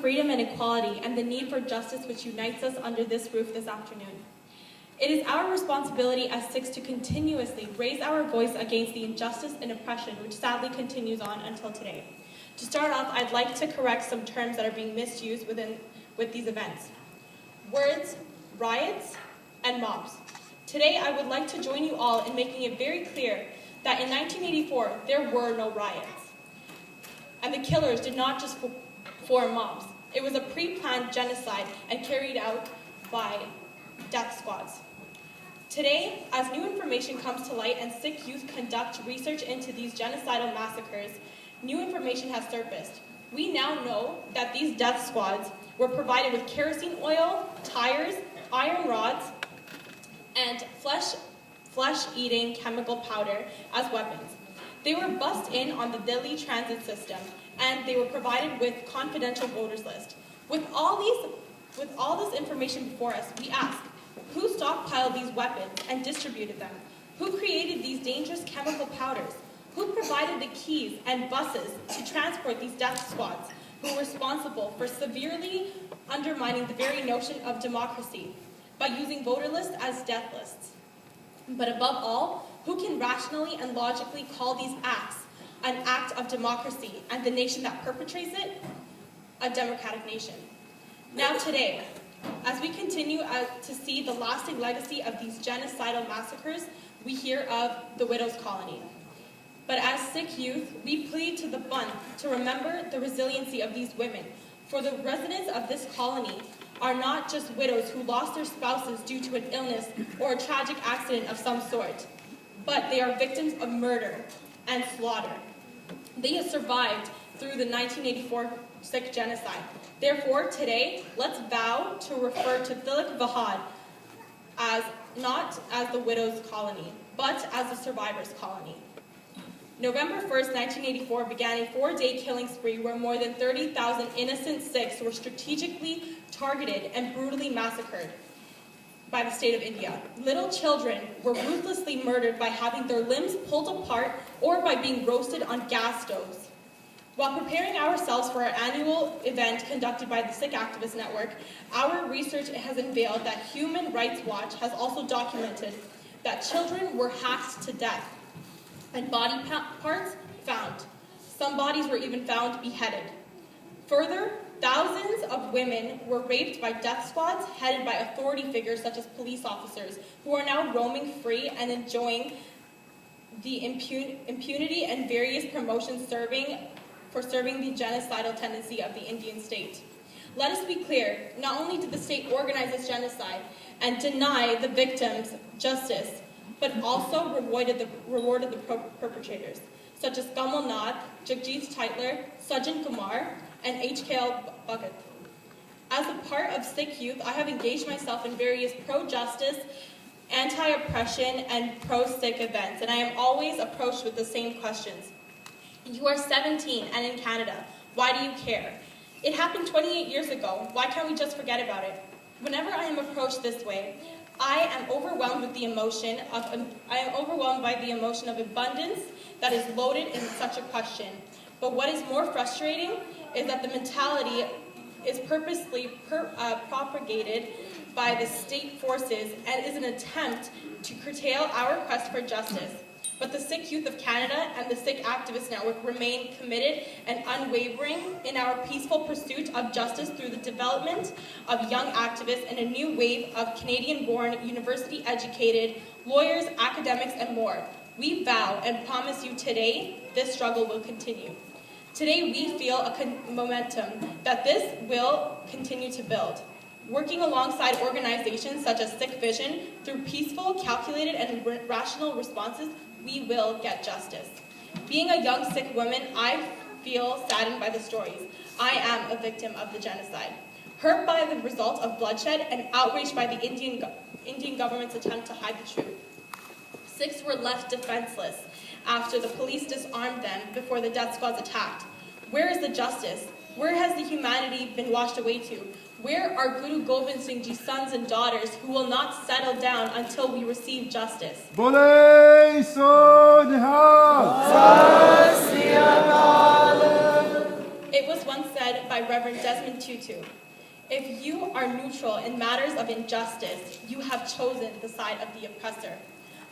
freedom and equality and the need for justice which unites us under this roof this afternoon. It is our responsibility as Sikhs to continuously raise our voice against the injustice and oppression which sadly continues on until today. To start off, I'd like to correct some terms that are being misused with these events. Words, riots, and mobs. Today, I would like to join you all in making it very clear that in 1984, there were no riots. And the killers did not just form mobs. It was a pre-planned genocide and carried out by death squads. Today, as new information comes to light and Sikh youth conduct research into these genocidal massacres, new information has surfaced. We now know that these death squads were provided with kerosene oil, tires, iron rods, and flesh-eating chemical powder as weapons. They were bussed in on the Delhi transit system, and they were provided with confidential voters list. With all this information before us, we ask, who stockpiled these weapons and distributed them? Who created these dangerous chemical powders? Who provided the keys and buses to transport these death squads? Who were responsible for severely undermining the very notion of democracy by using voter lists as death lists? But above all, who can rationally and logically call these acts an act of democracy and the nation that perpetrates it a democratic nation? Now today, as we continue to see the lasting legacy of these genocidal massacres, we hear of the Widows' Colony. But as Sikh youth, we plead to the Bund to remember the resiliency of these women, for the residents of this colony are not just widows who lost their spouses due to an illness or a tragic accident of some sort, but they are victims of murder and slaughter. They have survived through the 1984 Sikh genocide. Therefore, today, let's vow to refer to Tilak Vahad as not as the Widows' Colony, but as the Survivors' Colony. November 1st, 1984 began a 4-day killing spree where more than 30,000 innocent Sikhs were strategically targeted and brutally massacred by the state of India. Little children were ruthlessly murdered by having their limbs pulled apart or by being roasted on gas stoves. While preparing ourselves for our annual event conducted by the Sikh Activist Network, our research has unveiled that Human Rights Watch has also documented that children were hacked to death and body parts found. Some bodies were even found beheaded. Further, thousands of women were raped by death squads headed by authority figures such as police officers who are now roaming free and enjoying the impunity and various promotions for serving the genocidal tendency of the Indian state. Let us be clear, not only did the state organize this genocide and deny the victims justice, but also rewarded the perpetrators, such as Kamal Nath, Jagjit Titler, Sajjan Kumar, and H.K.L. Bhagat. As a part of Sikh Youth, I have engaged myself in various pro-justice, anti-oppression, and pro-Sikh events, and I am always approached with the same questions. You are 17 and in Canada. Why do you care? It happened 28 years ago. Why can't we just forget about it? Whenever I am approached this way, I am overwhelmed by the emotion of abundance that is loaded in such a question. But what is more frustrating is that the mentality is purposely propagated by the state forces and is an attempt to curtail our quest for justice. But the Sikh Youth of Canada and the Sikh Activist Network remain committed and unwavering in our peaceful pursuit of justice through the development of young activists and a new wave of Canadian-born, university-educated lawyers, academics, and more. We vow and promise you today this struggle will continue. Today we feel a momentum that this will continue to build. Working alongside organizations such as Sikh Vision, through peaceful, calculated, and rational responses, we will get justice. Being a young Sikh woman, I feel saddened by the stories. I am a victim of the genocide. Hurt by the result of bloodshed and outraged by the Indian government's attempt to hide the truth. Sikhs were left defenseless after the police disarmed them before the death squads attacked. Where is the justice? Where has the humanity been washed away to? Where are Guru Gobind Singh Ji's sons and daughters who will not settle down until we receive justice? Bole so nihal. It was once said by Reverend Desmond Tutu, "If you are neutral in matters of injustice, you have chosen the side of the oppressor.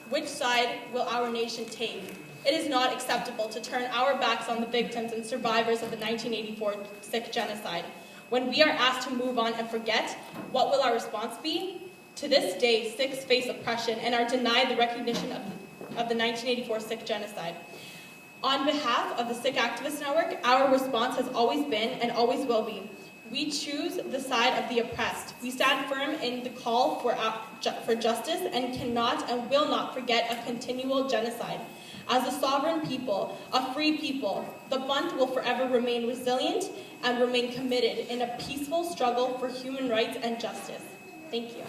Which side will our nation take? It is not acceptable to turn our backs on the victims and survivors of the 1984 Sikh genocide. When we are asked to move on and forget, what will our response be? To this day, Sikhs face oppression and are denied the recognition of the 1984 Sikh genocide. On behalf of the Sikh Activist Network, our response has always been and always will be, we choose the side of the oppressed. We stand firm in the call for justice and cannot and will not forget a continual genocide. As a sovereign people, a free people, the Bunt will forever remain resilient and remain committed in a peaceful struggle for human rights and justice." Thank you.